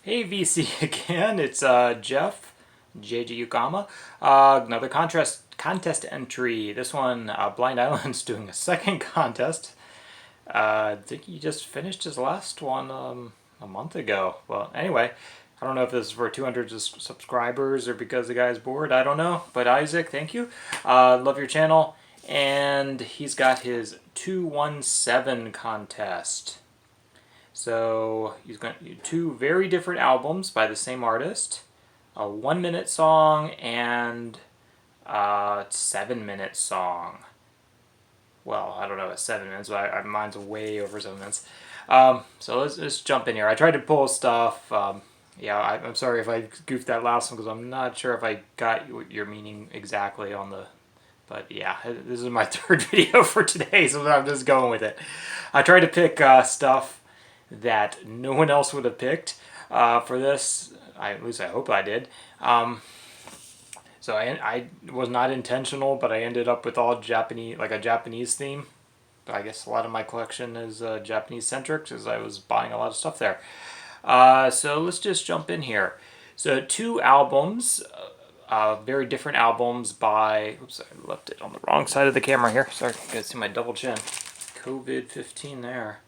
Hey VC again, it's Jeff, JG Yukama. Another contest entry. This one, Blind Island's doing a second contest. I think he just finished his last one a month ago. Well, anyway, I don't know if this is for 200 subscribers or because the guy's bored. I don't know. But Isaac, thank you. Love your channel. And he's got his 217 contest. So he's got two very different albums by the same artist, a 1 minute song and a 7 minute song. Well, I don't know about 7 minutes, but mine's way over 7 minutes. So let's jump in here. I tried to pull stuff. Yeah, I'm sorry if I goofed that last one because I'm not sure if I got your meaning exactly on the. But yeah, this is my third video for today, so I'm just going with it. I tried to pick stuff that no one else would have picked for this. At least I hope I did. So I was not intentional, but I ended up with all Japanese, like a Japanese theme. But I guess a lot of my collection is Japanese centric, because I was buying a lot of stuff there. So let's just jump in here. So two albums, very different albums by. Oops, I left it on the wrong side of the camera here. Sorry, you guys see my double chin. COVID-15 there.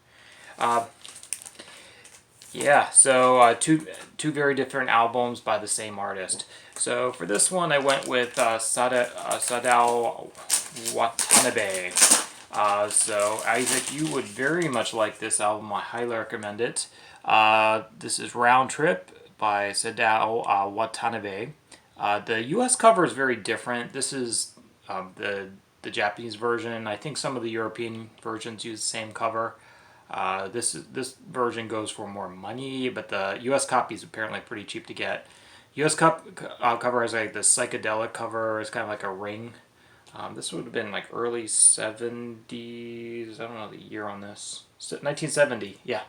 Yeah, so two very different albums by the same artist. So for this one, I went with Sadao Watanabe. So Isaac, you would very much like this album. I highly recommend it. This is Round Trip by Sadao Watanabe. The U.S. cover is very different. This is the Japanese version. I think some of the European versions use the same cover. This version goes for more money, but the U.S. copy is apparently pretty cheap to get. U.S. cover has like the psychedelic cover. It's kind of like a ring. This would have been like early 70s. I don't know the year on this. 1970, yeah.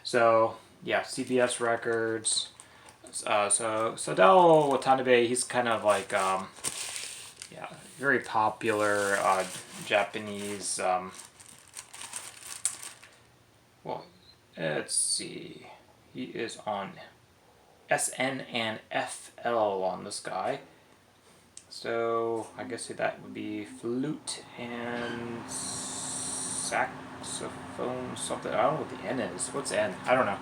So, yeah, CBS Records. So Sadao Watanabe, he's kind of like, yeah, very popular Japanese. Well, let's see. He is on SN and FL on this guy. So I guess that would be flute and saxophone something. I don't know what the N is. What's N? I don't know.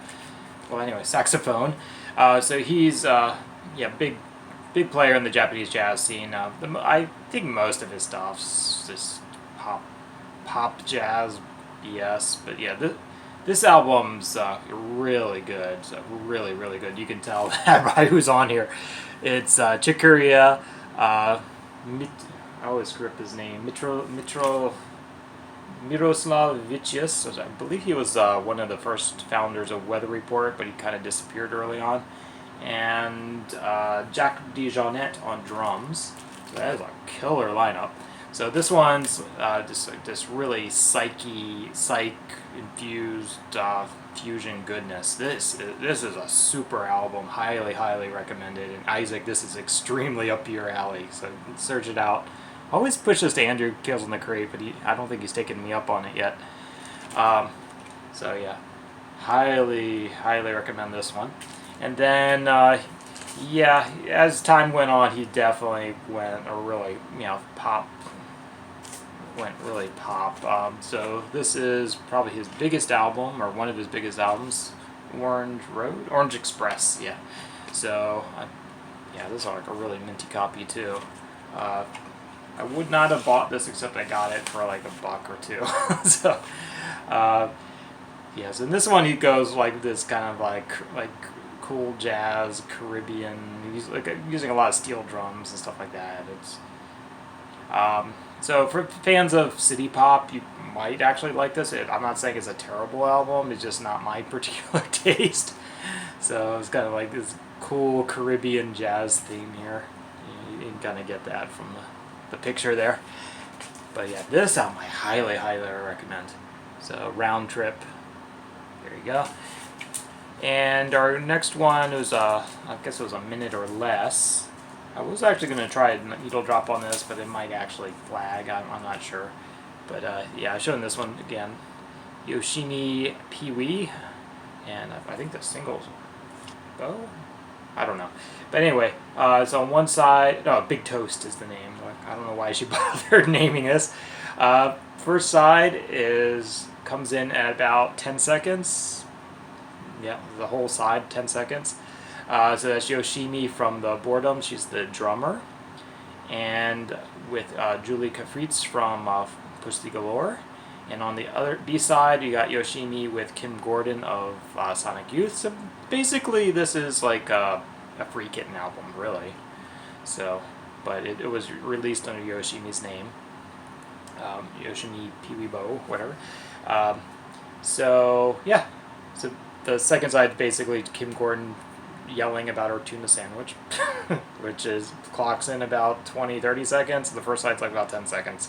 Well, anyway, saxophone. So he's yeah, big player in the Japanese jazz scene. I think most of his stuff's just pop jazz BS. But yeah, this album's really good. So really good. You can tell that by who's on here. It's Chikuria. I always screw up his name. Miroslav Vicius. I believe he was one of the first founders of Weather Report, but he kind of disappeared early on. And Jack DeJohnette on drums. So that is a killer lineup. So this one's just really psych infused fusion goodness. This is a super album, highly recommended. And Isaac, this is extremely up your alley. So search it out. Always push this to Andrew Kills on the Crate, but I don't think he's taken me up on it yet. So yeah, highly recommend this one. And then yeah, as time went on, he definitely went a really pop. So this is probably his biggest album, or one of his biggest albums, Orange Express, yeah. So, yeah, this is like a really minty copy too. I would not have bought this except I got it for like $1 or $2. So, yes, and this one he goes like this kind of like cool jazz, Caribbean. He's like using a lot of steel drums and stuff like that. It's so for fans of city pop, you might actually like this. I'm not saying it's a terrible album. It's just not my particular taste. So it's kind of like this cool Caribbean jazz theme here. You can kind of get that from the picture there. But yeah, this album I highly recommend. So Round Trip. There you go. And our next one was I guess it was a minute or less. I was actually going to try a needle drop on this, but it might actually flag. I'm not sure. But yeah, I showed this one again. Yoshimi Pee-wee. And I think the singles Bo? I don't know. But anyway, so on one side, no, Big Toast is the name. I don't know why she bothered naming this. First side comes in at about 10 seconds. Yeah, the whole side, 10 seconds. So that's Yoshimi from the Boredom. She's the drummer. And with Julie Kafritz from Pussy Galore. And on the other B-side, you got Yoshimi with Kim Gordon of Sonic Youth. So basically, this is like a Free Kitten album, really. So, but it was released under Yoshimi's name. Yoshimi Pee-wee Bo, whatever. So, yeah. So the second side basically Kim Gordon yelling about her tuna sandwich, which clocks in about 20-30 seconds. The first side's like about 10 seconds.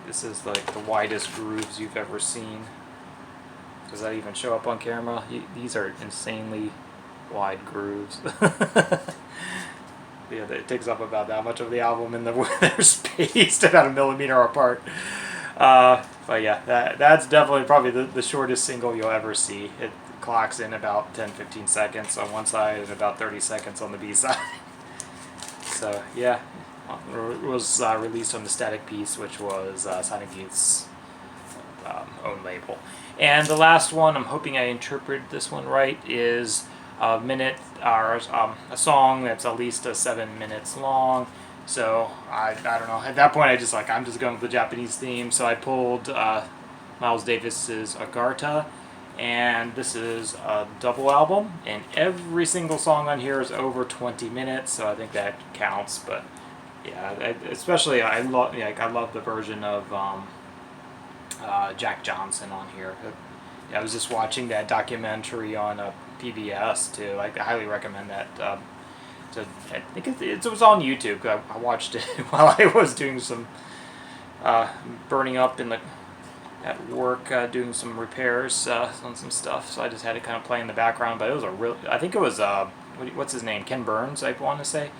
This is like the widest grooves you've ever seen. Does that even show up on camera? These are insanely wide grooves. Yeah, it takes up about that much of the album, and they're spaced about 1 millimeter apart. But yeah, that's definitely probably the shortest single you'll ever see. It clocks in about 10-15 seconds on one side and about 30 seconds on the B side. So yeah, it was released on the Static Piece, which was Sonic Youth's own label. And the last one, I'm hoping I interpreted this one right, is a minute or a song that's at least 7 minutes long. So I don't know. At that point, I'm just going with the Japanese theme. So I pulled Miles Davis's Agartha, and this is a double album, and every single song on here is over 20 minutes. So I think that counts. But yeah, especially I love the version of Jack Johnson on here. I was just watching that documentary on PBS too. I highly recommend that. I think it was on YouTube. I watched it while I was doing some burning up at work, doing some repairs on some stuff. So I just had it kind of play in the background. But it was I think it was what's his name? Ken Burns, I want to say.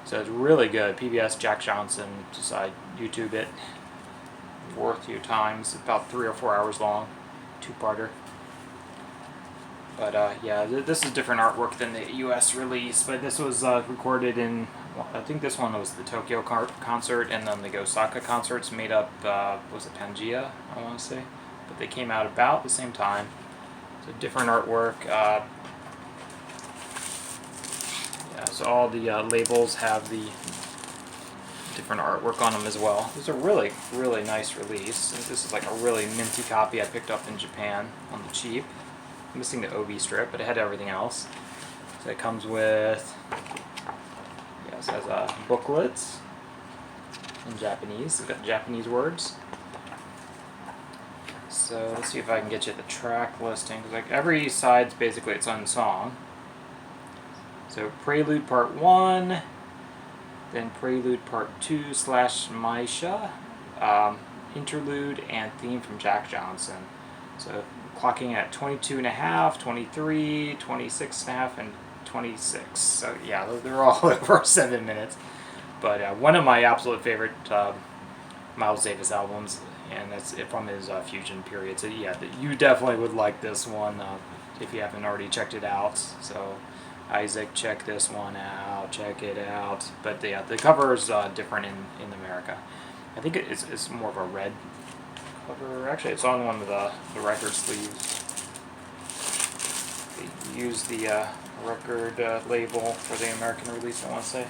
So it's really good. PBS Jack Johnson. Just YouTube it. Worth your time. It's about 3 or 4 hours long. 2-parter. But yeah, this is different artwork than the U.S. release. But this was recorded in, I think this one was the Tokyo concert, and then the Osaka concerts made up, was it Pangea, I want to say? But they came out about the same time. So different artwork. Yeah, so all the labels have the different artwork on them as well. It's a really, really nice release. This is like a really minty copy I picked up in Japan on the cheap. Missing the OB strip, but it had everything else. So it comes with, yes, it has booklets in Japanese. It's got Japanese words. So let's see if I can get you the track listing. Because like every side's basically its own song. So Prelude Part 1, then Prelude Part 2 / Maisha, Interlude, and Theme from Jack Johnson. So clocking at 22.5, 23, 26.5, and 26. So yeah, they're all over 7 minutes. But one of my absolute favorite Miles Davis albums, and that's from his Fusion period. So yeah, you definitely would like this one if you haven't already checked it out. So Isaac, check this one out. Check it out. But yeah, the cover is different in America. I think it's more of a red cover. Actually, it's on one of the record sleeves. They use the record label for the American release, I want to say.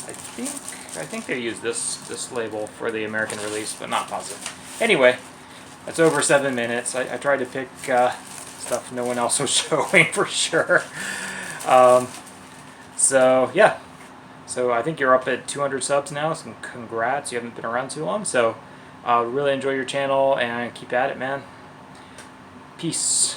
I think they use this label for the American release, but not positive. Anyway, that's over 7 minutes. I tried to pick stuff no one else was showing for sure. So yeah. So I think you're up at 200 subs now, so congrats. You haven't been around too long, so really enjoy your channel and keep at it, man. Peace.